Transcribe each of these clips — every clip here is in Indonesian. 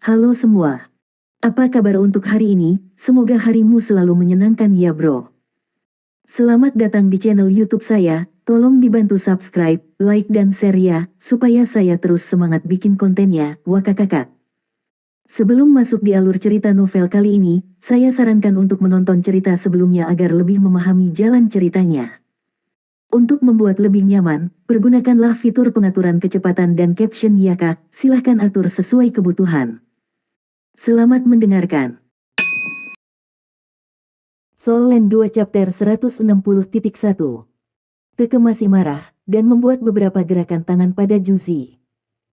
Halo semua. Apa kabar untuk hari ini? Semoga harimu selalu menyenangkan ya bro. Selamat datang di channel YouTube saya. Tolong dibantu subscribe, like dan share ya, supaya saya terus semangat bikin kontennya. Wakakakak. Sebelum masuk di alur cerita novel kali ini, saya sarankan untuk menonton cerita sebelumnya agar lebih memahami jalan ceritanya. Untuk membuat lebih nyaman, pergunakanlah fitur pengaturan kecepatan dan caption ya kak, silahkan atur sesuai kebutuhan. Selamat mendengarkan. Soul Land 2 Chapter 160.1. Keke masih marah, dan membuat beberapa gerakan tangan pada Juzi.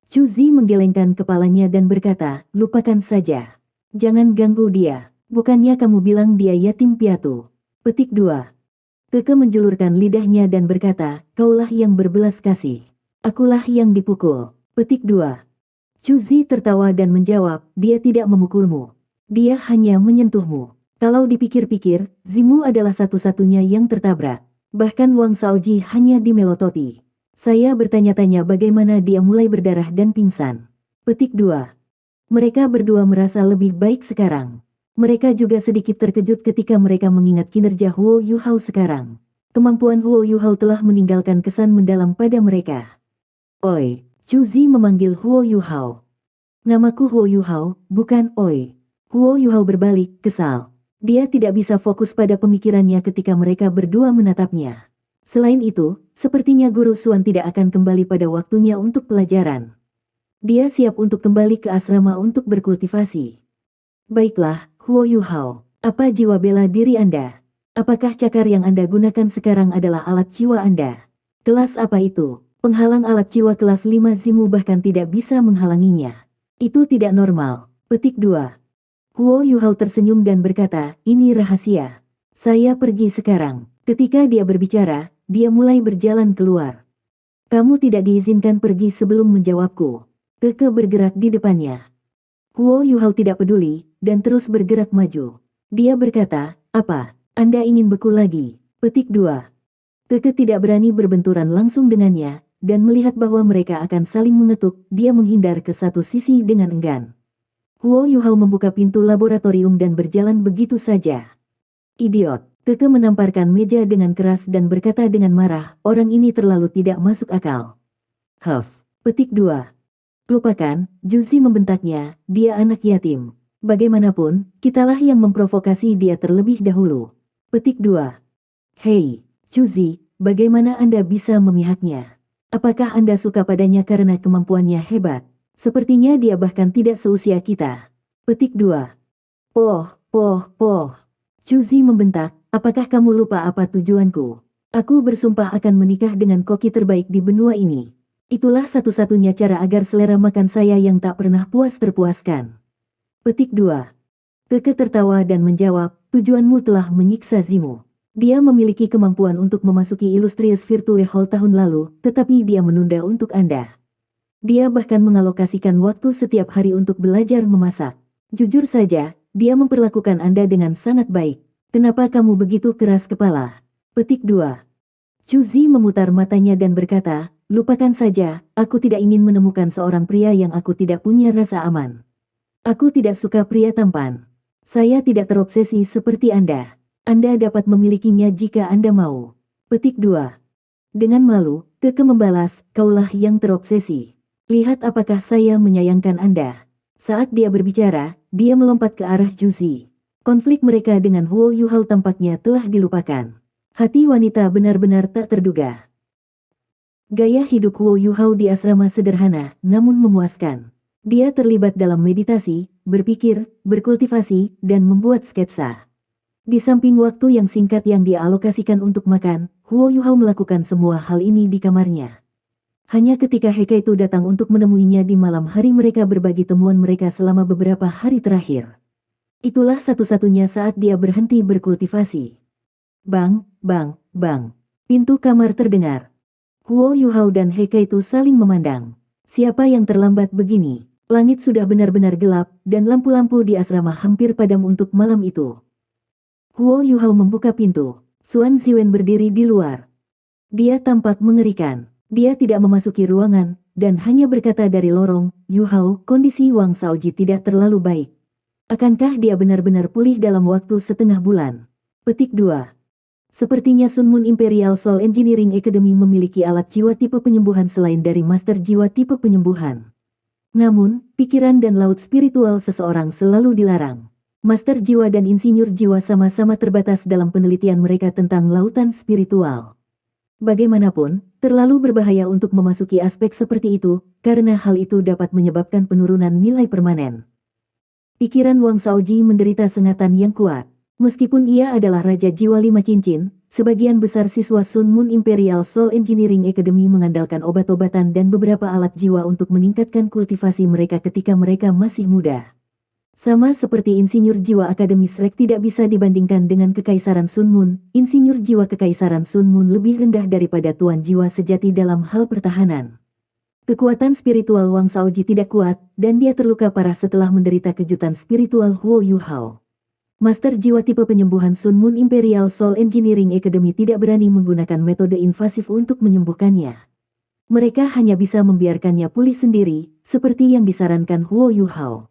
Juzi menggelengkan kepalanya dan berkata, lupakan saja. Jangan ganggu dia. Bukannya kamu bilang dia yatim piatu. Petik 2. Keke menjulurkan lidahnya dan berkata, kaulah yang berbelas kasih. Akulah yang dipukul. Petik 2. Juzi tertawa dan menjawab, dia tidak memukulmu. Dia hanya menyentuhmu. Kalau dipikir-pikir, Zimu adalah satu-satunya yang tertabrak. Bahkan Wang Shaoji hanya dimelototi. Saya bertanya-tanya bagaimana dia mulai berdarah dan pingsan. Petik 2. Mereka berdua merasa lebih baik sekarang. Mereka juga sedikit terkejut ketika mereka mengingat kinerja Huo Yuhao sekarang. Kemampuan Huo Yuhao telah meninggalkan kesan mendalam pada mereka. Oi. Juzi memanggil Huo Yuhao. Namaku Huo Yuhao, bukan Oi. Huo Yuhao berbalik, kesal. Dia tidak bisa fokus pada pemikirannya ketika mereka berdua menatapnya. Selain itu, sepertinya Guru Suan tidak akan kembali pada waktunya untuk pelajaran. Dia siap untuk kembali ke asrama untuk berkultivasi. Baiklah, Huo Yuhao, apa jiwa bela diri Anda? Apakah cakar yang Anda gunakan sekarang adalah alat jiwa Anda? Kelas apa itu? Penghalang alat jiwa kelas 5 Zimu bahkan tidak bisa menghalanginya. Itu tidak normal. Petik 2. Huo Yuhao tersenyum dan berkata, ini rahasia. Saya pergi sekarang. Ketika dia berbicara, dia mulai berjalan keluar. Kamu tidak diizinkan pergi sebelum menjawabku. Keke bergerak di depannya. Huo Yuhao tidak peduli, dan terus bergerak maju. Dia berkata, apa? Anda ingin beku lagi? Petik 2. Keke tidak berani berbenturan langsung dengannya, dan melihat bahwa mereka akan saling mengetuk, dia menghindar ke satu sisi dengan enggan. Huo Yuhao membuka pintu laboratorium dan berjalan begitu saja. Idiot. Keke menamparkan meja dengan keras dan berkata dengan marah, orang ini terlalu tidak masuk akal. Huff. Petik 2. Lupakan, Juzi membentaknya, dia anak yatim. Bagaimanapun, kitalah yang memprovokasi dia terlebih dahulu. Petik 2. Hei, Juzi, bagaimana Anda bisa memihaknya? Apakah Anda suka padanya karena kemampuannya hebat? Sepertinya dia bahkan tidak seusia kita. Petik 2. Poh. Juzi membentak, apakah kamu lupa apa tujuanku? Aku bersumpah akan menikah dengan koki terbaik di benua ini. Itulah satu-satunya cara agar selera makan saya yang tak pernah puas terpuaskan. Petik 2. Keke tertawa dan menjawab, tujuanmu telah menyiksa Zimu. Dia memiliki kemampuan untuk memasuki Illustrious Virtue Hall tahun lalu, tetapi dia menunda untuk Anda. Dia bahkan mengalokasikan waktu setiap hari untuk belajar memasak. Jujur saja, dia memperlakukan Anda dengan sangat baik. Kenapa kamu begitu keras kepala? Petik 2. Juzi memutar matanya dan berkata, lupakan saja, aku tidak ingin menemukan seorang pria yang aku tidak punya rasa aman. Aku tidak suka pria tampan. Saya tidak terobsesi seperti Anda. Anda dapat memilikinya jika Anda mau. Petik 2. Dengan malu, Keke membalas, kaulah yang terobsesi. Lihat apakah saya menyayangkan Anda. Saat dia berbicara, dia melompat ke arah Juzi. Konflik mereka dengan Huo Yuhao tampaknya telah dilupakan. Hati wanita benar-benar tak terduga. Gaya hidup Huo Yuhao di asrama sederhana, namun memuaskan. Dia terlibat dalam meditasi, berpikir, berkultivasi, dan membuat sketsa. Di samping waktu yang singkat yang dia alokasikan untuk makan, Huo Yuhao melakukan semua hal ini di kamarnya. Hanya ketika Hekaitu datang untuk menemuinya di malam hari mereka berbagi temuan mereka selama beberapa hari terakhir. Itulah satu-satunya saat dia berhenti berkultivasi. Bang. Pintu kamar terdengar. Huo Yuhao dan Hekaitu saling memandang. Siapa yang terlambat begini? Langit sudah benar-benar gelap, dan lampu-lampu di asrama hampir padam untuk malam itu. Huo Yuhao membuka pintu. Suan Ziwen berdiri di luar. Dia tampak mengerikan. Dia tidak memasuki ruangan, dan hanya berkata dari lorong, Yu Hao, kondisi Wang Shaoji tidak terlalu baik. Akankah dia benar-benar pulih dalam waktu setengah bulan? Petik 2. Sepertinya Sun Moon Imperial Soul Engineering Academy memiliki alat jiwa tipe penyembuhan selain dari master jiwa tipe penyembuhan. Namun, pikiran dan laut spiritual seseorang selalu dilarang. Master jiwa dan insinyur jiwa sama-sama terbatas dalam penelitian mereka tentang lautan spiritual. Bagaimanapun, terlalu berbahaya untuk memasuki aspek seperti itu, karena hal itu dapat menyebabkan penurunan nilai permanen. Pikiran Wang Shaoji menderita sengatan yang kuat. Meskipun ia adalah Raja Jiwa 5 Cincin, sebagian besar siswa Sun Moon Imperial Soul Engineering Academy mengandalkan obat-obatan dan beberapa alat jiwa untuk meningkatkan kultivasi mereka ketika mereka masih muda. Sama seperti insinyur jiwa Akademi Shrek tidak bisa dibandingkan dengan Kekaisaran Sun Moon, insinyur jiwa Kekaisaran Sun Moon lebih rendah daripada tuan jiwa sejati dalam hal pertahanan. Kekuatan spiritual Wang Shaoji tidak kuat, dan dia terluka parah setelah menderita kejutan spiritual Huo Yu Hao. Master jiwa tipe penyembuhan Sun Moon Imperial Soul Engineering Academy tidak berani menggunakan metode invasif untuk menyembuhkannya. Mereka hanya bisa membiarkannya pulih sendiri, seperti yang disarankan Huo Yu Hao.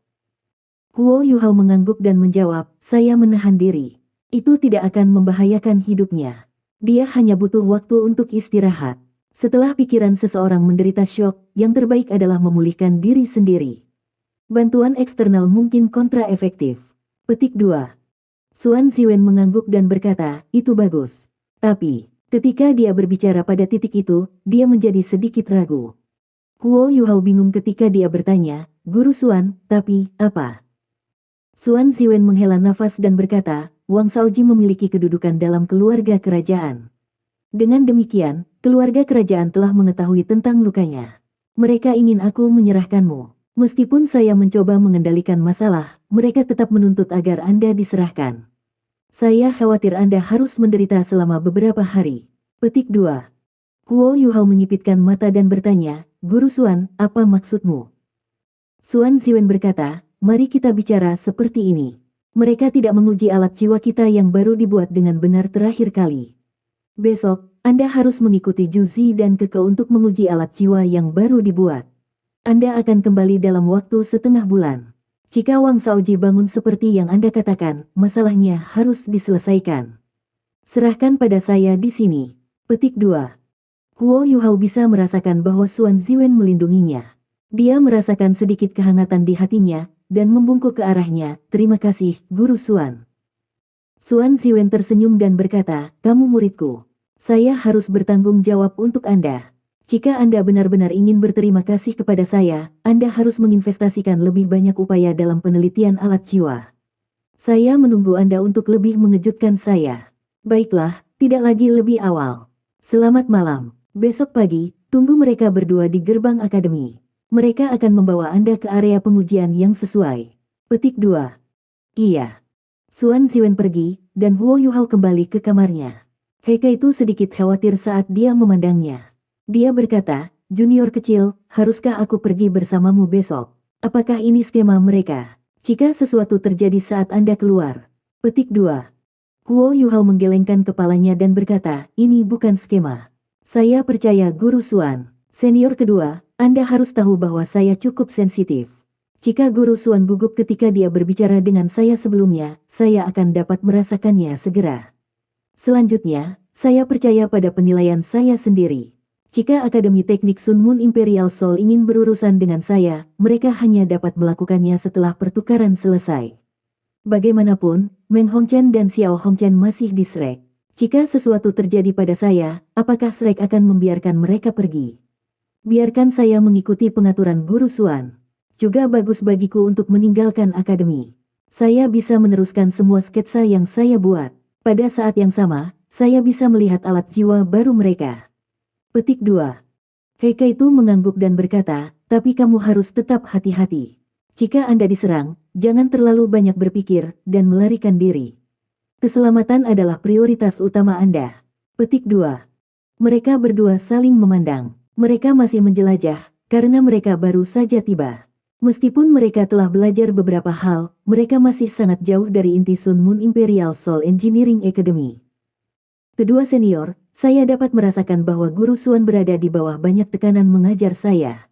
Huo Yu Hao mengangguk dan menjawab, saya menahan diri. Itu tidak akan membahayakan hidupnya. Dia hanya butuh waktu untuk istirahat. Setelah pikiran seseorang menderita syok, yang terbaik adalah memulihkan diri sendiri. Bantuan eksternal mungkin kontraefektif. Petik 2. Xuan Ziwen mengangguk dan berkata, itu bagus. Tapi, ketika dia berbicara pada titik itu, dia menjadi sedikit ragu. Huo Yu Hao bingung ketika dia bertanya, Guru Xuan, tapi, apa? Xuan Ziwen menghela nafas dan berkata, Wang Shaoji memiliki kedudukan dalam keluarga kerajaan. Dengan demikian, keluarga kerajaan telah mengetahui tentang lukanya. Mereka ingin aku menyerahkanmu. Meskipun saya mencoba mengendalikan masalah, mereka tetap menuntut agar Anda diserahkan. Saya khawatir Anda harus menderita selama beberapa hari. Petik 2. Huo Yu Hao menyipitkan mata dan bertanya, Guru Xuan, apa maksudmu? Xuan Ziwen berkata, mari kita bicara seperti ini. Mereka tidak menguji alat jiwa kita yang baru dibuat dengan benar terakhir kali. Besok, Anda harus mengikuti Juzi dan Keke untuk menguji alat jiwa yang baru dibuat. Anda akan kembali dalam waktu setengah bulan. Jika Wang Shaoji bangun seperti yang Anda katakan, masalahnya harus diselesaikan. Serahkan pada saya di sini. Petik 2. Huo Yu Hao bisa merasakan bahwa Xuan Ziwen melindunginya. Dia merasakan sedikit kehangatan di hatinya, dan membungkuk ke arahnya, terima kasih, Guru Xuan. Xuan Ziwen tersenyum dan berkata, kamu muridku. Saya harus bertanggung jawab untuk Anda. Jika Anda benar-benar ingin berterima kasih kepada saya, Anda harus menginvestasikan lebih banyak upaya dalam penelitian alat jiwa. Saya menunggu Anda untuk lebih mengejutkan saya. Baiklah, tidak lagi lebih awal. Selamat malam. Besok pagi, tunggu mereka berdua di gerbang akademi. Mereka akan membawa Anda ke area pengujian yang sesuai. Petik 2. Iya. Xuan Ziwen pergi, dan Huo Yu Hao kembali ke kamarnya. Heike itu sedikit khawatir saat dia memandangnya. Dia berkata, junior kecil, haruskah aku pergi bersamamu besok? Apakah ini skema mereka? Jika sesuatu terjadi saat Anda keluar. Petik 2. Huo Yu Hao menggelengkan kepalanya dan berkata, ini bukan skema. Saya percaya Guru Xuan. Senior kedua, Anda harus tahu bahwa saya cukup sensitif. Jika Guru Xuan gugup ketika dia berbicara dengan saya sebelumnya, saya akan dapat merasakannya segera. Selanjutnya, saya percaya pada penilaian saya sendiri. Jika Akademi Teknik Sun Moon Imperial Soul ingin berurusan dengan saya, mereka hanya dapat melakukannya setelah pertukaran selesai. Bagaimanapun, Meng Hongchen dan Xiao Hongchen masih di Shrek. Jika sesuatu terjadi pada saya, apakah Shrek akan membiarkan mereka pergi? Biarkan saya mengikuti pengaturan Guru Xuan. Juga bagus bagiku untuk meninggalkan akademi. Saya bisa meneruskan semua sketsa yang saya buat. Pada saat yang sama, saya bisa melihat alat jiwa baru mereka. Petik 2. Heike itu mengangguk dan berkata, tapi kamu harus tetap hati-hati. Jika Anda diserang, jangan terlalu banyak berpikir, dan melarikan diri. Keselamatan adalah prioritas utama Anda. Petik 2. Mereka berdua saling memandang. Mereka masih menjelajah, karena mereka baru saja tiba. Meskipun mereka telah belajar beberapa hal, mereka masih sangat jauh dari inti Sun Moon Imperial Soul Engineering Academy. Kedua senior, saya dapat merasakan bahwa Guru Xuan berada di bawah banyak tekanan mengajar saya.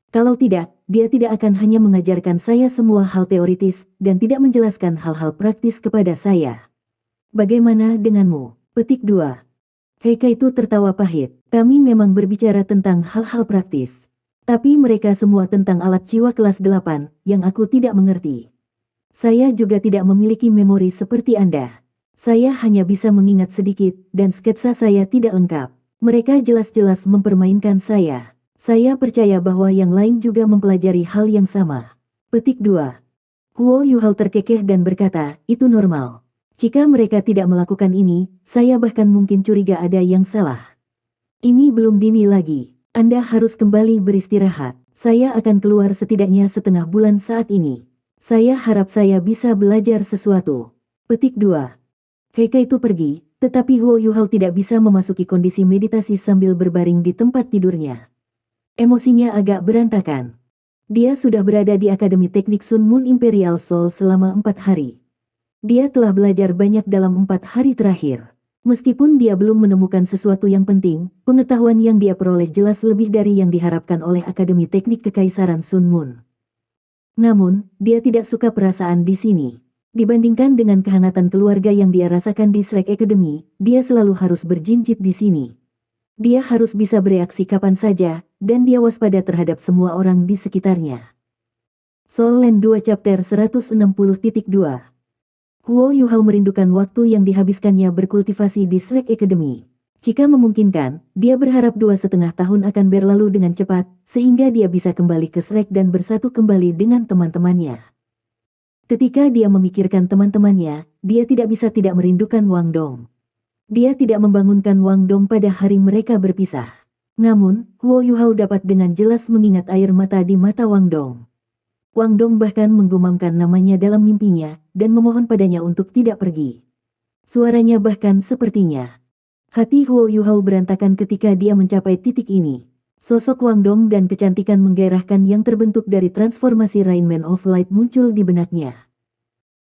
Kalau tidak, dia tidak akan hanya mengajarkan saya semua hal teoritis dan tidak menjelaskan hal-hal praktis kepada saya. Bagaimana denganmu? Petik 2. Heike itu tertawa pahit. Kami memang berbicara tentang hal-hal praktis. Tapi mereka semua tentang alat jiwa kelas 8 yang aku tidak mengerti. Saya juga tidak memiliki memori seperti Anda. Saya hanya bisa mengingat sedikit dan sketsa saya tidak lengkap. Mereka jelas-jelas mempermainkan saya. Saya percaya bahwa yang lain juga mempelajari hal yang sama. Petik 2. Huo Yuhao terkekeh dan berkata, itu normal. Jika mereka tidak melakukan ini, saya bahkan mungkin curiga ada yang salah. Ini belum dini lagi. Anda harus kembali beristirahat. Saya akan keluar setidaknya setengah bulan saat ini. Saya harap saya bisa belajar sesuatu. Petik 2. Heike itu pergi, tetapi Huo Yuhao tidak bisa memasuki kondisi meditasi sambil berbaring di tempat tidurnya. Emosinya agak berantakan. Dia sudah berada di Akademi Teknik Sun Moon Imperial Soul selama 4 hari. Dia telah belajar banyak dalam 4 hari terakhir. Meskipun dia belum menemukan sesuatu yang penting, pengetahuan yang dia peroleh jelas lebih dari yang diharapkan oleh Akademi Teknik Kekaisaran Sun Moon. Namun, dia tidak suka perasaan di sini. Dibandingkan dengan kehangatan keluarga yang dia rasakan di Shrek Academy, dia selalu harus berjinjit di sini. Dia harus bisa bereaksi kapan saja, dan dia waspada terhadap semua orang di sekitarnya. Soul Land 2 Chapter 160.2. Huo Yuhao merindukan waktu yang dihabiskannya berkultivasi di Shrek Academy. Jika memungkinkan, dia berharap 2,5 tahun akan berlalu dengan cepat, sehingga dia bisa kembali ke Shrek dan bersatu kembali dengan teman-temannya. Ketika dia memikirkan teman-temannya, dia tidak bisa tidak merindukan Wang Dong. Dia tidak membangunkan Wang Dong pada hari mereka berpisah. Namun, Huo Yuhao dapat dengan jelas mengingat air mata di mata Wang Dong. Wang Dong bahkan menggumamkan namanya dalam mimpinya, dan memohon padanya untuk tidak pergi. Suaranya bahkan sepertinya. Hati Huo Yuhao berantakan ketika dia mencapai titik ini. Sosok Wang Dong dan kecantikan menggairahkan yang terbentuk dari transformasi Rain Man of Light muncul di benaknya.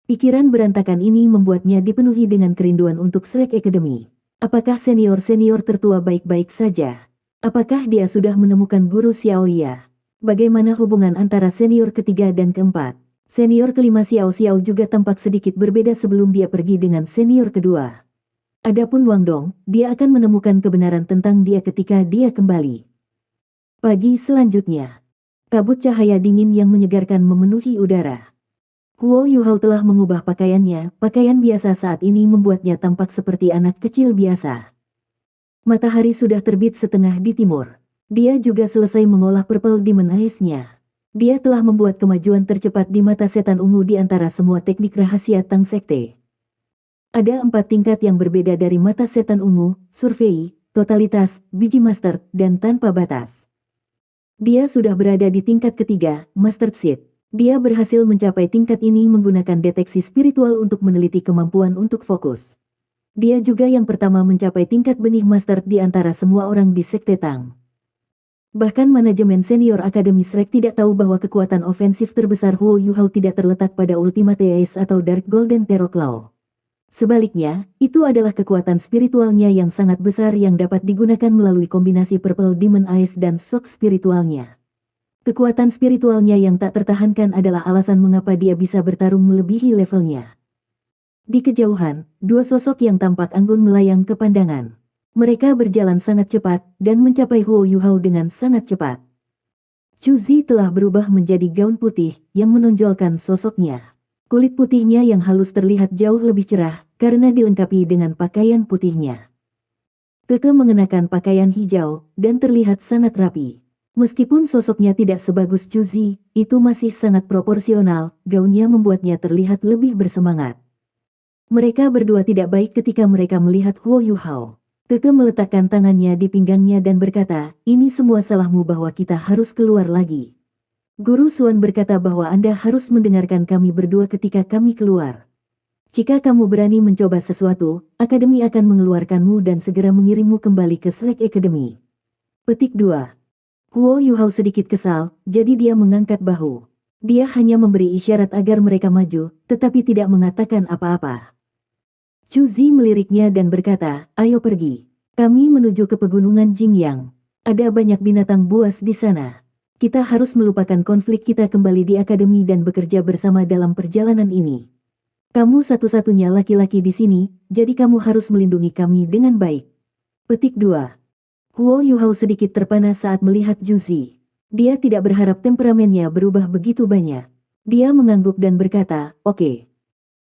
Pikiran berantakan ini membuatnya dipenuhi dengan kerinduan untuk Shrek Academy. Apakah senior-senior tertua baik-baik saja? Apakah dia sudah menemukan guru Xiaoya? Bagaimana hubungan antara senior ketiga dan keempat? Senior kelima Xiao Xiao juga tampak sedikit berbeda sebelum dia pergi dengan senior kedua. Adapun Wang Dong, dia akan menemukan kebenaran tentang dia ketika dia kembali. Pagi selanjutnya. Kabut cahaya dingin yang menyegarkan memenuhi udara. Huo Yuhao telah mengubah pakaiannya, pakaian biasa saat ini membuatnya tampak seperti anak kecil biasa. Matahari sudah terbit setengah di timur. Dia juga selesai mengolah Purple Demon Ice-nya. Dia telah membuat kemajuan tercepat di mata setan ungu di antara semua teknik rahasia Tang Sekte. Ada 4 tingkat yang berbeda dari mata setan ungu, survei, totalitas, biji master, dan tanpa batas. Dia sudah berada di tingkat ketiga, Master Seed. Dia berhasil mencapai tingkat ini menggunakan deteksi spiritual untuk meneliti kemampuan untuk fokus. Dia juga yang pertama mencapai tingkat benih master di antara semua orang di Sekte Tang. Bahkan manajemen senior Akademi Shrek tidak tahu bahwa kekuatan ofensif terbesar Huo Yuhao tidak terletak pada Ultimate Ace atau Dark Golden Terror Claw. Sebaliknya, itu adalah kekuatan spiritualnya yang sangat besar yang dapat digunakan melalui kombinasi Purple Demon Ice dan Shock spiritualnya. Kekuatan spiritualnya yang tak tertahankan adalah alasan mengapa dia bisa bertarung melebihi levelnya. Di kejauhan, 2 sosok yang tampak anggun melayang ke pandangan. Mereka berjalan sangat cepat dan mencapai Huo Yuhao dengan sangat cepat. Chu Zi telah berubah menjadi gaun putih yang menonjolkan sosoknya. Kulit putihnya yang halus terlihat jauh lebih cerah karena dilengkapi dengan pakaian putihnya. Keke mengenakan pakaian hijau dan terlihat sangat rapi. Meskipun sosoknya tidak sebagus Chu Zi, itu masih sangat proporsional, gaunnya membuatnya terlihat lebih bersemangat. Mereka berdua tidak baik ketika mereka melihat Huo Yuhao. Keke meletakkan tangannya di pinggangnya dan berkata, ini semua salahmu bahwa kita harus keluar lagi. Guru Xuan berkata bahwa Anda harus mendengarkan kami berdua ketika kami keluar. Jika kamu berani mencoba sesuatu, Akademi akan mengeluarkanmu dan segera mengirimmu kembali ke Shrek Academy. Petik 2. Huo Yuhao sedikit kesal, jadi dia mengangkat bahu. Dia hanya memberi isyarat agar mereka maju, tetapi tidak mengatakan apa-apa. Chu Zi meliriknya dan berkata, ayo pergi. Kami menuju ke pegunungan Jingyang. Ada banyak binatang buas di sana. Kita harus melupakan konflik kita kembali di akademi dan bekerja bersama dalam perjalanan ini. Kamu satu-satunya laki-laki di sini, jadi kamu harus melindungi kami dengan baik. Petik 2. Huo Yuhao sedikit terpana saat melihat Juzi. Dia tidak berharap temperamennya berubah begitu banyak. Dia mengangguk dan berkata, oke.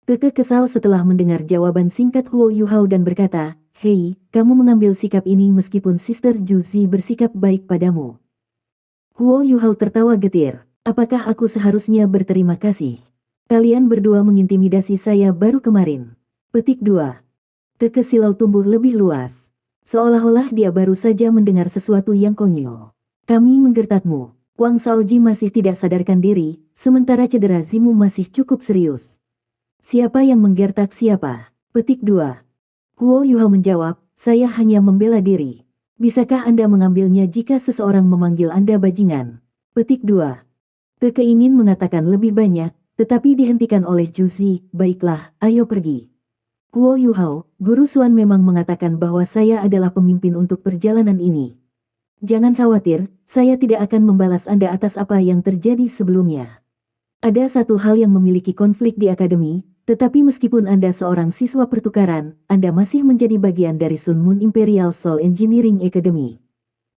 Keke kesal setelah mendengar jawaban singkat Huo Yuhao dan berkata, hei, kamu mengambil sikap ini meskipun Sister Juzi bersikap baik padamu. Huo Yuhao tertawa getir. Apakah aku seharusnya berterima kasih? Kalian berdua mengintimidasi saya baru kemarin. Petik 2. Keke silau tumbuh lebih luas. Seolah-olah dia baru saja mendengar sesuatu yang konyol. Kami menggertakmu. Wang Shaoji masih tidak sadarkan diri, sementara cedera Zimu masih cukup serius. Siapa yang menggertak siapa? Petik 2. Huo Yuhao menjawab, saya hanya membela diri. Bisakah Anda mengambilnya jika seseorang memanggil Anda bajingan? Petik 2. Keke ingin mengatakan lebih banyak, tetapi dihentikan oleh Juzi, baiklah, ayo pergi. Huo Yuhao, Guru Xuan memang mengatakan bahwa saya adalah pemimpin untuk perjalanan ini. Jangan khawatir, saya tidak akan membalas Anda atas apa yang terjadi sebelumnya. Ada satu hal yang memiliki konflik di akademi, tetapi meskipun Anda seorang siswa pertukaran, Anda masih menjadi bagian dari Sun Moon Imperial Soul Engineering Academy.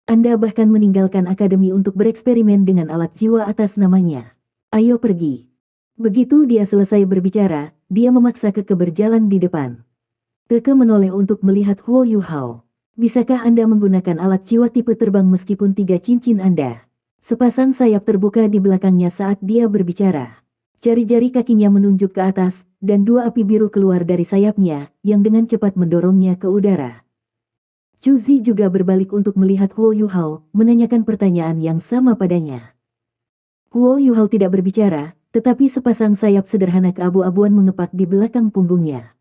Anda bahkan meninggalkan akademi untuk bereksperimen dengan alat jiwa atas namanya. Ayo pergi. Begitu dia selesai berbicara, dia memaksa Keke berjalan di depan. Keke menoleh untuk melihat Huo Yuhao. Bisakah Anda menggunakan alat jiwa tipe terbang meskipun 3 cincin Anda? Sepasang sayap terbuka di belakangnya saat dia berbicara. Jari-jari kakinya menunjuk ke atas, dan 2 api biru keluar dari sayapnya, yang dengan cepat mendorongnya ke udara. Juzi juga berbalik untuk melihat Huo Yuhao, menanyakan pertanyaan yang sama padanya. Huo Yuhao tidak berbicara, tetapi sepasang sayap sederhana keabu-abuan mengepak di belakang punggungnya.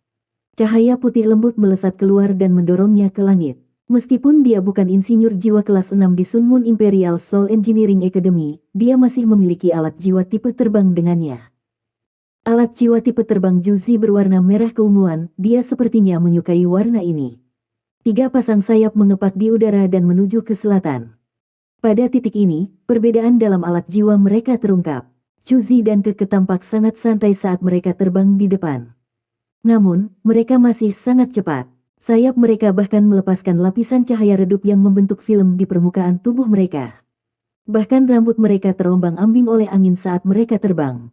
Cahaya putih lembut melesat keluar dan mendorongnya ke langit. Meskipun dia bukan insinyur jiwa kelas 6 di Sun Moon Imperial Soul Engineering Academy, dia masih memiliki alat jiwa tipe terbang dengannya. Alat jiwa tipe terbang Juzi berwarna merah keunguan, dia sepertinya menyukai warna ini. 3 pasang sayap mengepak di udara dan menuju ke selatan. Pada titik ini, perbedaan dalam alat jiwa mereka terungkap. Juzi dan Keke tampak sangat santai saat mereka terbang di depan. Namun, mereka masih sangat cepat. Sayap mereka bahkan melepaskan lapisan cahaya redup yang membentuk film di permukaan tubuh mereka. Bahkan rambut mereka terombang-ambing oleh angin saat mereka terbang.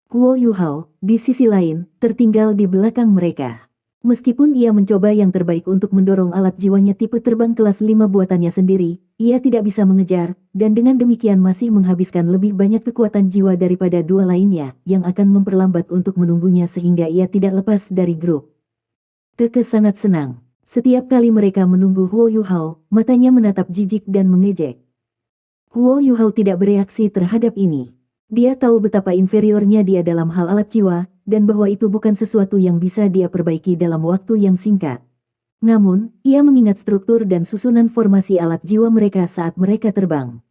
Huo Yuhao, di sisi lain, tertinggal di belakang mereka. Meskipun ia mencoba yang terbaik untuk mendorong alat jiwanya tipe terbang kelas 5 buatannya sendiri, ia tidak bisa mengejar, dan dengan demikian masih menghabiskan lebih banyak kekuatan jiwa daripada 2 lainnya, yang akan memperlambat untuk menunggunya sehingga ia tidak lepas dari grup. Keke sangat senang. Setiap kali mereka menunggu Huo Yuhao, matanya menatap jijik dan mengejek. Huo Yuhao tidak bereaksi terhadap ini. Dia tahu betapa inferiornya dia dalam hal alat jiwa, dan bahwa itu bukan sesuatu yang bisa dia perbaiki dalam waktu yang singkat. Namun, ia mengingat struktur dan susunan formasi alat jiwa mereka saat mereka terbang.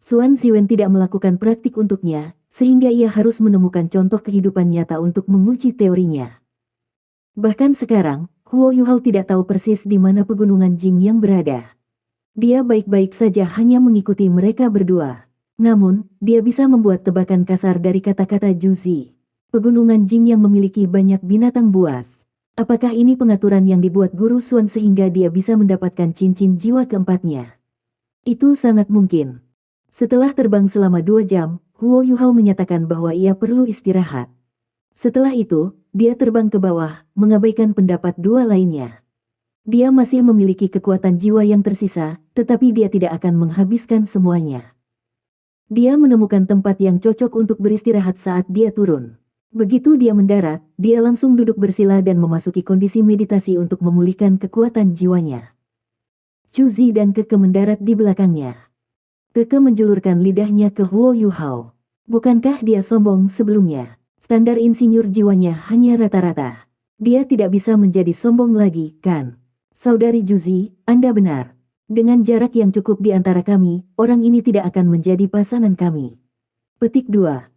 Xuan Ziwen tidak melakukan praktik untuknya, sehingga ia harus menemukan contoh kehidupan nyata untuk menguji teorinya. Bahkan sekarang, Huo Yuhao tidak tahu persis di mana pegunungan Jing yang berada. Dia baik-baik saja hanya mengikuti mereka berdua. Namun, dia bisa membuat tebakan kasar dari kata-kata Juzi. Pegunungan Jing yang memiliki banyak binatang buas. Apakah ini pengaturan yang dibuat Guru Xuan sehingga dia bisa mendapatkan cincin jiwa keempatnya? Itu sangat mungkin. Setelah terbang selama 2 jam, Huo Yuhao menyatakan bahwa ia perlu istirahat. Setelah itu, dia terbang ke bawah, mengabaikan pendapat 2 lainnya. Dia masih memiliki kekuatan jiwa yang tersisa, tetapi dia tidak akan menghabiskan semuanya. Dia menemukan tempat yang cocok untuk beristirahat saat dia turun. Begitu dia mendarat, dia langsung duduk bersila dan memasuki kondisi meditasi untuk memulihkan kekuatan jiwanya. Juzi dan Keke mendarat di belakangnya. Keke menjulurkan lidahnya ke Huo Yuhao. Bukankah dia sombong sebelumnya? Standar insinyur jiwanya hanya rata-rata. Dia tidak bisa menjadi sombong lagi, kan? Saudari Juzi, Anda benar. Dengan jarak yang cukup di antara kami, orang ini tidak akan menjadi pasangan kami. Petik 2.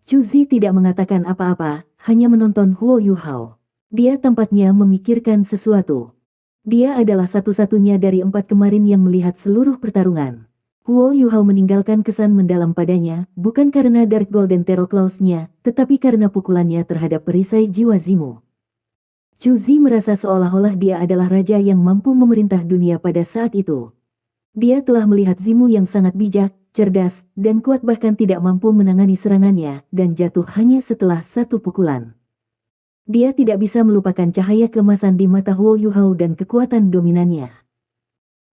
Juzi tidak mengatakan apa-apa, hanya menonton Huo Yuhao. Dia tampaknya memikirkan sesuatu. Dia adalah satu-satunya dari 4 kemarin yang melihat seluruh pertarungan. Huo Yuhao meninggalkan kesan mendalam padanya, bukan karena Dark Golden Terror Claws-nya, tetapi karena pukulannya terhadap perisai jiwa Zimu. Chu Zi merasa seolah-olah dia adalah raja yang mampu memerintah dunia pada saat itu. Dia telah melihat Zimu yang sangat bijak, cerdas, dan kuat bahkan tidak mampu menangani serangannya, dan jatuh hanya setelah satu pukulan. Dia tidak bisa melupakan cahaya keemasan di mata Huo Yuhao dan kekuatan dominannya.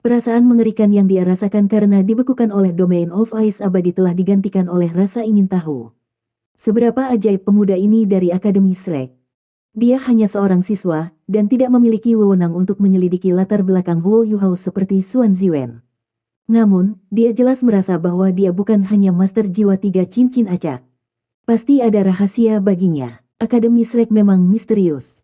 Perasaan mengerikan yang dia rasakan karena dibekukan oleh Domain of Ice abadi telah digantikan oleh rasa ingin tahu. Seberapa ajaib pemuda ini dari Akademi Shrek. Dia hanya seorang siswa, dan tidak memiliki wewenang untuk menyelidiki latar belakang Huo Yuhao seperti Xuan Ziwen. Namun, dia jelas merasa bahwa dia bukan hanya master jiwa 3 cincin acak. Pasti ada rahasia baginya. Akademi Shrek memang misterius.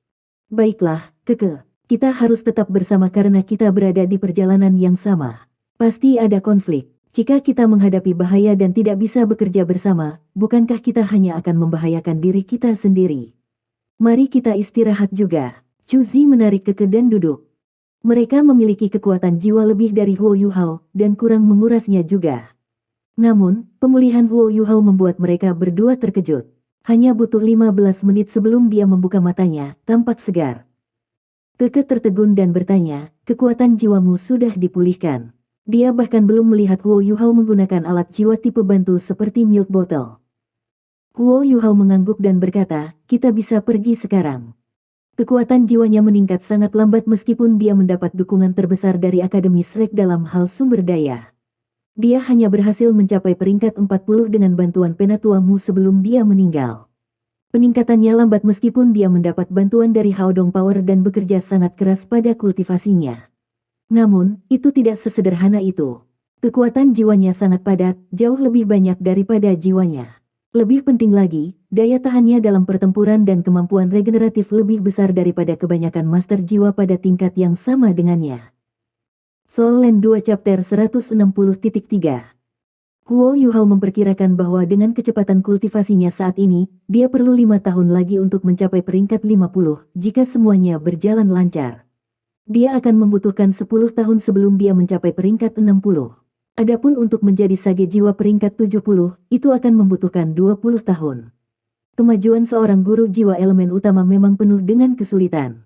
Baiklah, Keke. Kita harus tetap bersama karena kita berada di perjalanan yang sama. Pasti ada konflik. Jika kita menghadapi bahaya dan tidak bisa bekerja bersama, bukankah kita hanya akan membahayakan diri kita sendiri? Mari kita istirahat juga. Chu Zi menarik Keke dan duduk. Mereka memiliki kekuatan jiwa lebih dari Huo Yuhao, dan kurang mengurasnya juga. Namun, pemulihan Huo Yuhao membuat mereka berdua terkejut. Hanya butuh 15 menit sebelum dia membuka matanya, tampak segar. Keke tertegun dan bertanya, kekuatan jiwamu sudah dipulihkan. Dia bahkan belum melihat Huo Yuhao menggunakan alat jiwa tipe bantu seperti milk bottle. Huo Yuhao mengangguk dan berkata, kita bisa pergi sekarang. Kekuatan jiwanya meningkat sangat lambat meskipun dia mendapat dukungan terbesar dari Akademi Shrek dalam hal sumber daya. Dia hanya berhasil mencapai peringkat 40 dengan bantuan Penatua Mu sebelum dia meninggal. Peningkatannya lambat meskipun dia mendapat bantuan dari Haodong Power dan bekerja sangat keras pada kultivasinya. Namun, itu tidak sesederhana itu. Kekuatan jiwanya sangat padat, jauh lebih banyak daripada jiwanya. Lebih penting lagi, daya tahannya dalam pertempuran dan kemampuan regeneratif lebih besar daripada kebanyakan master jiwa pada tingkat yang sama dengannya. Soul Land 2 Chapter 160.3 Huo Yuhao memperkirakan bahwa dengan kecepatan kultivasinya saat ini, dia perlu 5 tahun lagi untuk mencapai peringkat 50 jika semuanya berjalan lancar. Dia akan membutuhkan 10 tahun sebelum dia mencapai peringkat 60. Adapun untuk menjadi sage jiwa peringkat 70, itu akan membutuhkan 20 tahun. Kemajuan seorang guru jiwa elemen utama memang penuh dengan kesulitan.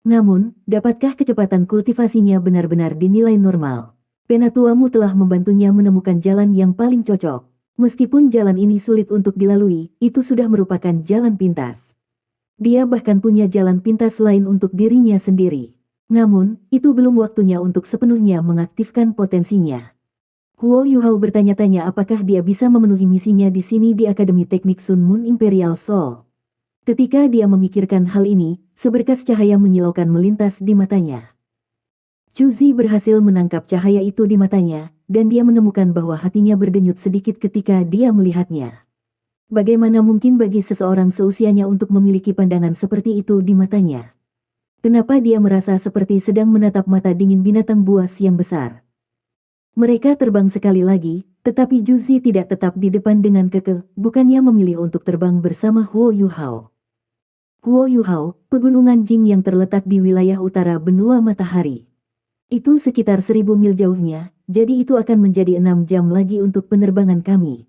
Namun, dapatkah kecepatan kultivasinya benar-benar dinilai normal? Penatua Mu telah membantunya menemukan jalan yang paling cocok. Meskipun jalan ini sulit untuk dilalui, itu sudah merupakan jalan pintas. Dia bahkan punya jalan pintas lain untuk dirinya sendiri. Namun, itu belum waktunya untuk sepenuhnya mengaktifkan potensinya. Huo Yuhao bertanya-tanya apakah dia bisa memenuhi misinya di sini di Akademi Teknik Sun Moon Imperial Soul. Ketika dia memikirkan hal ini, seberkas cahaya menyilaukan melintas di matanya. Chu Zi berhasil menangkap cahaya itu di matanya, dan dia menemukan bahwa hatinya berdenyut sedikit ketika dia melihatnya. Bagaimana mungkin bagi seseorang seusianya untuk memiliki pandangan seperti itu di matanya? Kenapa dia merasa seperti sedang menatap mata dingin binatang buas yang besar? Mereka terbang sekali lagi, tetapi Chu Zi tidak tetap di depan dengan kekeh, bukannya memilih untuk terbang bersama Huo Yuhao. Huo Yuhao, pegunungan Jing yang terletak di wilayah utara benua matahari. Itu sekitar 1000 mil jauhnya, jadi itu akan menjadi 6 jam lagi untuk penerbangan kami.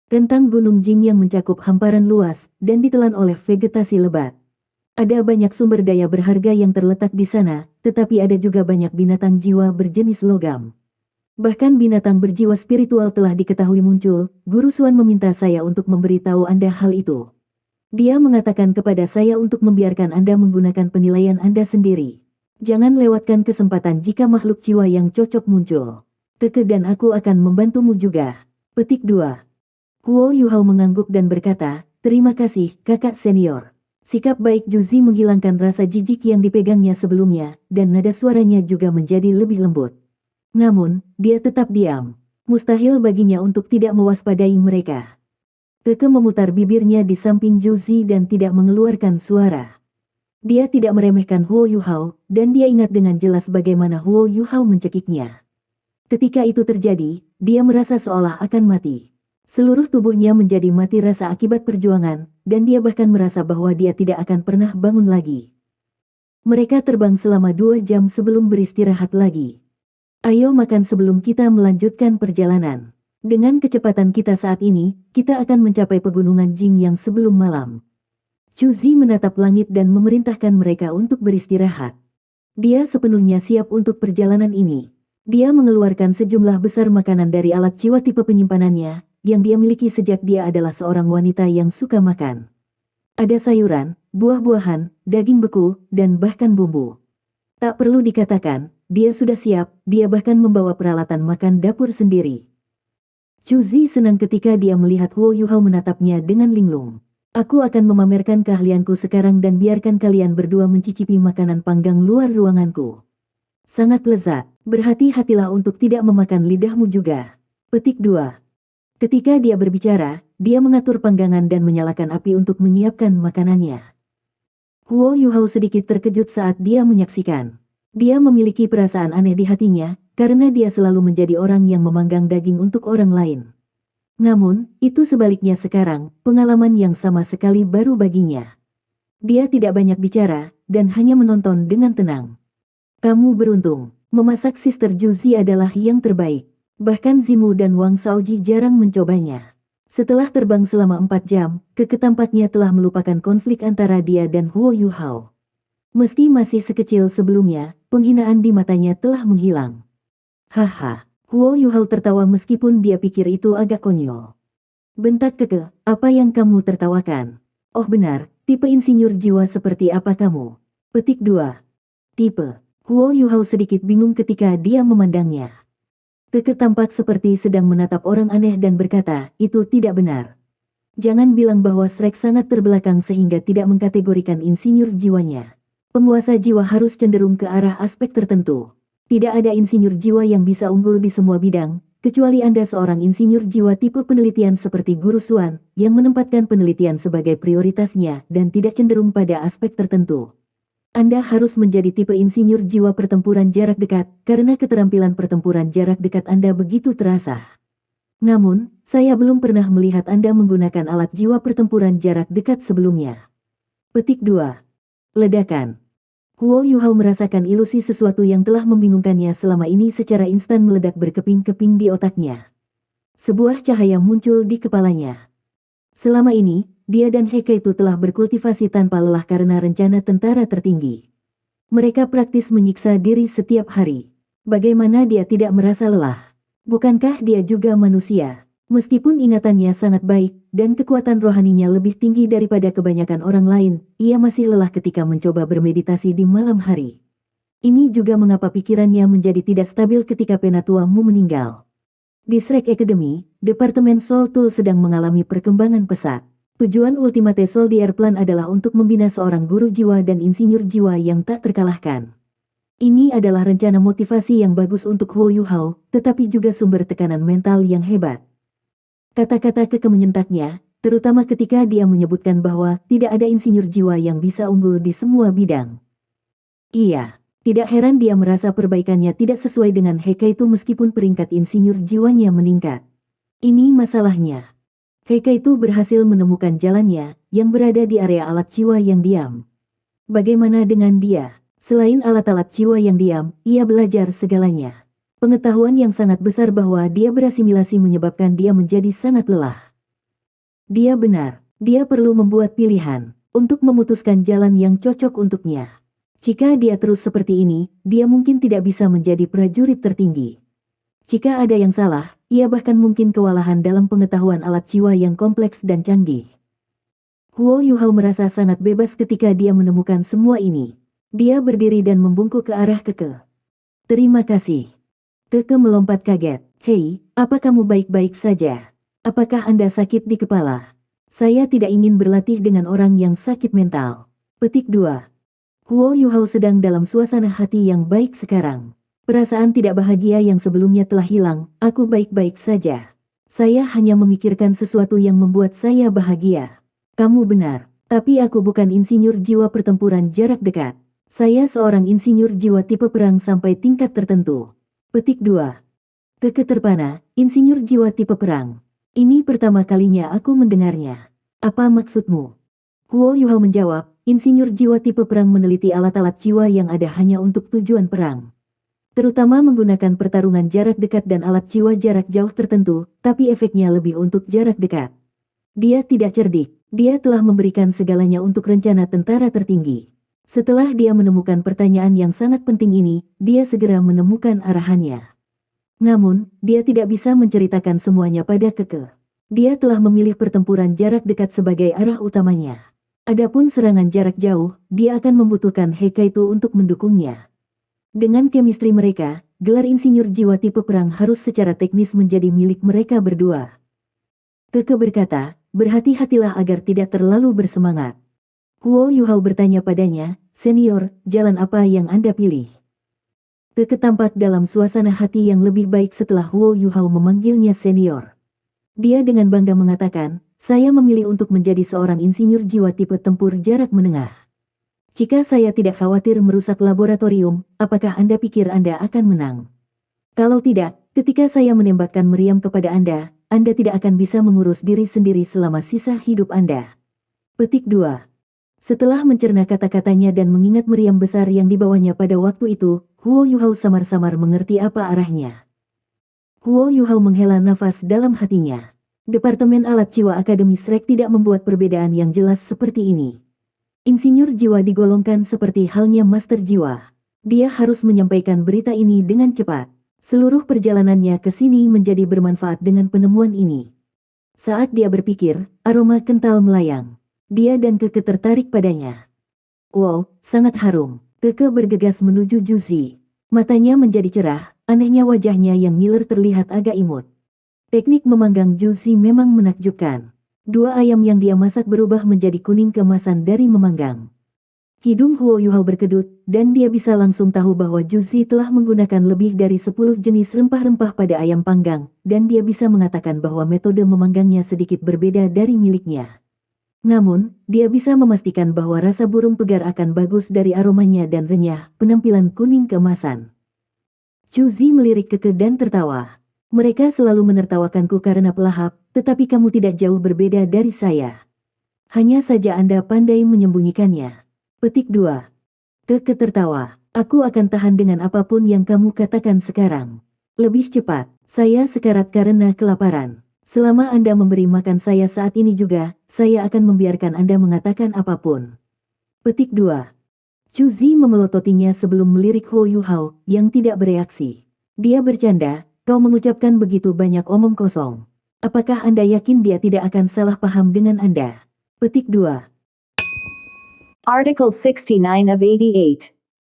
Rentang gunung Jing yang mencakup hamparan luas, dan ditelan oleh vegetasi lebat. Ada banyak sumber daya berharga yang terletak di sana, tetapi ada juga banyak binatang jiwa berjenis logam. Bahkan binatang berjiwa spiritual telah diketahui muncul. Guru Xuan meminta saya untuk memberitahu Anda hal itu. Dia mengatakan kepada saya untuk membiarkan Anda menggunakan penilaian Anda sendiri. Jangan lewatkan kesempatan jika makhluk jiwa yang cocok muncul. Keke dan aku akan membantumu juga. Petik 2. Huo Yuhao mengangguk dan berkata, terima kasih, kakak senior. Sikap baik Chu Zi menghilangkan rasa jijik yang dipegangnya sebelumnya, dan nada suaranya juga menjadi lebih lembut. Namun, dia tetap diam. Mustahil baginya untuk tidak mewaspadai mereka. Keke memutar bibirnya di samping Chu Zi dan tidak mengeluarkan suara. Dia tidak meremehkan Huo Yuhao, dan dia ingat dengan jelas bagaimana Huo Yuhao mencekiknya. Ketika itu terjadi, dia merasa seolah akan mati. Seluruh tubuhnya menjadi mati rasa akibat perjuangan, dan dia bahkan merasa bahwa dia tidak akan pernah bangun lagi. Mereka terbang selama 2 jam sebelum beristirahat lagi. Ayo makan sebelum kita melanjutkan perjalanan. Dengan kecepatan kita saat ini, kita akan mencapai pegunungan Jing yang sebelum malam. Chuzi menatap langit dan memerintahkan mereka untuk beristirahat. Dia sepenuhnya siap untuk perjalanan ini. Dia mengeluarkan sejumlah besar makanan dari alat jiwa tipe penyimpanannya, yang dia miliki sejak dia adalah seorang wanita yang suka makan. Ada sayuran, buah-buahan, daging beku, dan bahkan bumbu. Tak perlu dikatakan, dia sudah siap, dia bahkan membawa peralatan makan dapur sendiri. Chuzi senang ketika dia melihat Huo Yuhao menatapnya dengan linglung. Aku akan memamerkan keahlianku sekarang dan biarkan kalian berdua mencicipi makanan panggang luar ruanganku. Sangat lezat, berhati-hatilah untuk tidak memakan lidahmu juga. Petik 2. Ketika dia berbicara, dia mengatur panggangan dan menyalakan api untuk menyiapkan makanannya. Huo Yuhao sedikit terkejut saat dia menyaksikan. Dia memiliki perasaan aneh di hatinya, karena dia selalu menjadi orang yang memanggang daging untuk orang lain. Namun, itu sebaliknya sekarang, pengalaman yang sama sekali baru baginya. Dia tidak banyak bicara, dan hanya menonton dengan tenang. Kamu beruntung, memasak Sister Juzi adalah yang terbaik. Bahkan Zimu dan Wang Shaoji jarang mencobanya. Setelah terbang selama 4 jam, tampaknya telah melupakan konflik antara dia dan Huo Yuhao. Meski masih sekecil sebelumnya, penghinaan di matanya telah menghilang. Haha. Huo Yuhao tertawa meskipun dia pikir itu agak konyol. Bentak Keke, apa yang kamu tertawakan? Oh benar, tipe insinyur jiwa seperti apa kamu? Petik 2. Tipe. Huo Yuhao sedikit bingung ketika dia memandangnya. Keke tampak seperti sedang menatap orang aneh dan berkata, itu tidak benar. Jangan bilang bahwa Shrek sangat terbelakang sehingga tidak mengkategorikan insinyur jiwanya. Penguasa jiwa harus cenderung ke arah aspek tertentu. Tidak ada insinyur jiwa yang bisa unggul di semua bidang, kecuali Anda seorang insinyur jiwa tipe penelitian seperti Guru Xuan, yang menempatkan penelitian sebagai prioritasnya dan tidak cenderung pada aspek tertentu. Anda harus menjadi tipe insinyur jiwa pertempuran jarak dekat, karena keterampilan pertempuran jarak dekat Anda begitu terasa. Namun, saya belum pernah melihat Anda menggunakan alat jiwa pertempuran jarak dekat sebelumnya. Petik 2. Ledakan. Huo Yuhao merasakan ilusi sesuatu yang telah membingungkannya selama ini secara instan meledak berkeping-keping di otaknya. Sebuah cahaya muncul di kepalanya. Selama ini, dia dan Heikaitu telah berkultivasi tanpa lelah karena rencana tentara tertinggi. Mereka praktis menyiksa diri setiap hari. Bagaimana dia tidak merasa lelah? Bukankah dia juga manusia? Meskipun ingatannya sangat baik, dan kekuatan rohaninya lebih tinggi daripada kebanyakan orang lain, ia masih lelah ketika mencoba bermeditasi di malam hari. Ini juga mengapa pikirannya menjadi tidak stabil ketika Penatua Mu meninggal. Di Shrek Academy, Departemen Soul Tool sedang mengalami perkembangan pesat. Tujuan Ultimate Soldier Plan adalah untuk membina seorang guru jiwa dan insinyur jiwa yang tak terkalahkan. Ini adalah rencana motivasi yang bagus untuk Huo Yuhao, tetapi juga sumber tekanan mental yang hebat. Kata-kata Keke menyentaknya, terutama ketika dia menyebutkan bahwa tidak ada insinyur jiwa yang bisa unggul di semua bidang. Iya, tidak heran dia merasa perbaikannya tidak sesuai dengan Heikaitu meskipun peringkat insinyur jiwanya meningkat. Ini masalahnya. Heikaitu berhasil menemukan jalannya, yang berada di area alat jiwa yang diam. Bagaimana dengan dia? Selain alat-alat jiwa yang diam, ia belajar segalanya. Pengetahuan yang sangat besar bahwa dia berasimilasi menyebabkan dia menjadi sangat lelah. Dia benar, dia perlu membuat pilihan, untuk memutuskan jalan yang cocok untuknya. Jika dia terus seperti ini, dia mungkin tidak bisa menjadi prajurit tertinggi. Jika ada yang salah, ia bahkan mungkin kewalahan dalam pengetahuan alat jiwa yang kompleks dan canggih. Huo Yuhao merasa sangat bebas ketika dia menemukan semua ini. Dia berdiri dan membungkuk ke arah Keke. Terima kasih. Keke melompat kaget. Hei, apa kamu baik-baik saja? Apakah Anda sakit di kepala? Saya tidak ingin berlatih dengan orang yang sakit mental. Petik 2. Huo Yuhao sedang dalam suasana hati yang baik sekarang. Perasaan tidak bahagia yang sebelumnya telah hilang, aku baik-baik saja. Saya hanya memikirkan sesuatu yang membuat saya bahagia. Kamu benar, tapi aku bukan insinyur jiwa pertempuran jarak dekat. Saya seorang insinyur jiwa tipe perang sampai tingkat tertentu. Petik 2. Keke terpana, insinyur jiwa tipe perang. Ini pertama kalinya aku mendengarnya. Apa maksudmu? Huo Yuhao menjawab, insinyur jiwa tipe perang meneliti alat-alat jiwa yang ada hanya untuk tujuan perang. Terutama menggunakan pertarungan jarak dekat dan alat jiwa jarak jauh tertentu, tapi efeknya lebih untuk jarak dekat. Dia tidak cerdik, dia telah memberikan segalanya untuk rencana tentara tertinggi. Setelah dia menemukan pertanyaan yang sangat penting ini, dia segera menemukan arahannya. Namun, dia tidak bisa menceritakan semuanya pada Keke. Dia telah memilih pertempuran jarak dekat sebagai arah utamanya. Adapun serangan jarak jauh, dia akan membutuhkan Heikaitu untuk mendukungnya. Dengan chemistry mereka, gelar insinyur jiwa tipe perang harus secara teknis menjadi milik mereka berdua. Keke berkata, berhati-hatilah agar tidak terlalu bersemangat. Huo Yuhao bertanya padanya, senior, jalan apa yang Anda pilih? Keke tampak dalam suasana hati yang lebih baik setelah Huo Yuhao memanggilnya senior. Dia dengan bangga mengatakan, saya memilih untuk menjadi seorang insinyur jiwa tipe tempur jarak menengah. Jika saya tidak khawatir merusak laboratorium, apakah Anda pikir Anda akan menang? Kalau tidak, ketika saya menembakkan meriam kepada Anda tidak akan bisa mengurus diri sendiri selama sisa hidup Anda. Petik 2. Setelah mencerna kata-katanya dan mengingat meriam besar yang dibawanya pada waktu itu, Huo Yuhao samar-samar mengerti apa arahnya. Huo Yuhao menghela nafas dalam hatinya. Departemen Alat Jiwa Akademi Shrek tidak membuat perbedaan yang jelas seperti ini. Insinyur jiwa digolongkan seperti halnya master jiwa. Dia harus menyampaikan berita ini dengan cepat. Seluruh perjalanannya ke sini menjadi bermanfaat dengan penemuan ini. Saat dia berpikir, aroma kental melayang. Dia dan Keke tertarik padanya. Wow, sangat harum. Keke bergegas menuju Juzi. Matanya menjadi cerah, anehnya wajahnya yang ngiler terlihat agak imut. Teknik memanggang Juzi memang menakjubkan. 2 ayam yang dia masak berubah menjadi kuning keemasan dari memanggang. Hidung Huo Yuhao berkedut, dan dia bisa langsung tahu bahwa Juzi telah menggunakan lebih dari 10 jenis rempah-rempah pada ayam panggang, dan dia bisa mengatakan bahwa metode memanggangnya sedikit berbeda dari miliknya. Namun, dia bisa memastikan bahwa rasa burung pegar akan bagus dari aromanya dan renyah, penampilan kuning keemasan. Juzi melirik Keke dan tertawa. Mereka selalu menertawakanku karena pelahap, tetapi kamu tidak jauh berbeda dari saya. Hanya saja Anda pandai menyembunyikannya. Petik 2. Keke tertawa. Aku akan tahan dengan apapun yang kamu katakan sekarang. Lebih cepat, saya sekarat karena kelaparan. Selama Anda memberi makan saya saat ini juga, saya akan membiarkan Anda mengatakan apapun. Petik 2. Juzi memelototinya sebelum melirik Huo Yuhao, yang tidak bereaksi. Dia bercanda, kau mengucapkan begitu banyak omong kosong. Apakah Anda yakin dia tidak akan salah paham dengan Anda? Petik 2. Article 69 of 88.